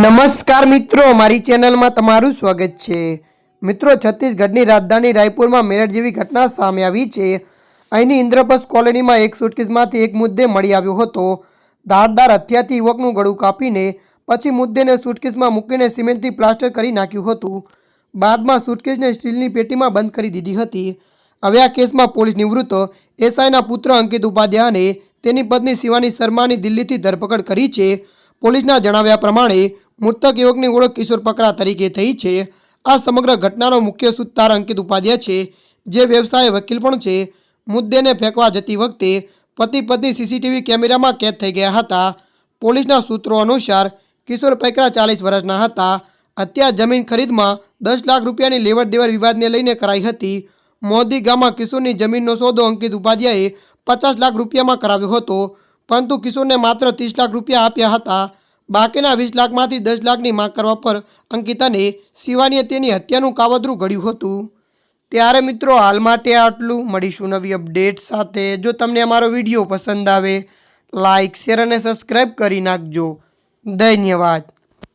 નમસ્કાર મિત્રો, મારી ચેનલમાં તમારું સ્વાગત છે। મિત્રો, છત્તીસગઢની રાજધાની રાયપુરમાં મેરઠ જેવી ઘટના સામે આવી છે। અહીંની ઇન્દ્રપ્રસ્થ કોલોનીમાં એક સુટકેસમાંથી એક મુદ્દે મળી આવ્યો હતો। ધારદાર હથિયારથી યુવકનું ગળું કાપીને પછી મુદ્દેને સુટકેસમાં મૂકીને સિમેન્ટથી પ્લાસ્ટર કરી નાખ્યું હતું। બાદમાં સુટકેસને સ્ટીલની પેટીમાં બંધ કરી દીધી હતી। હવે આ કેસમાં પોલીસ નિવૃત્ત એસઆઈના પુત્ર અંકિત ઉપાધ્યાય અને તેની પત્ની શિવાની શર્માની દિલ્હીથી ધરપકડ કરી છે। પોલીસના જણાવ્યા પ્રમાણે મૃતક યુવકની ઓળખ કિશોર પકરા તરીકે થઈ છે। આ સમગ્ર ઘટનાનો મુખ્ય સૂत्रધાર અંકિત ઉપાધ્યાય છે, જે વ્યવસાય વકીલ પણ છે। મુદ્દેને ફેંકવા જતી વખતે પતિ પત્ની સીસીટીવી કેમેરામાં કેદ થઈ ગયા હતા। પોલીસના સૂત્રો અનુસાર કિશોર પકરા 40 વર્ષના હતા। હત્યા જમીન ખરીદમાં 10 લાખ રૂપિયાની લેવડ દેવડ વિવાદને લઈને કરાઈ હતી। મોદી ગામમાં કિશોરની જમીનનો સોદો અંકિત ઉપાધ્યાયે 50 લાખ રૂપિયામાં કરાવ્યો હતો, પરંતુ કિશોરને માત્ર 30 લાખ રૂપિયા આપ્યા હતા। બાકીના 20 લાખમાંથી 10 લાખની માંગ કરવા પર અંકિત અને શિવાનીએ તેની હત્યાનું કાવતરું ઘડ્યું હતું। ત્યારે મિત્રો, હાલ માટે આટલું। મળીશું નવી અપડેટ સાથે। જો તમને અમારો વિડીયો પસંદ આવે, લાઇક, શેર અને સબસ્ક્રાઈબ કરી નાખજો। ધન્યવાદ।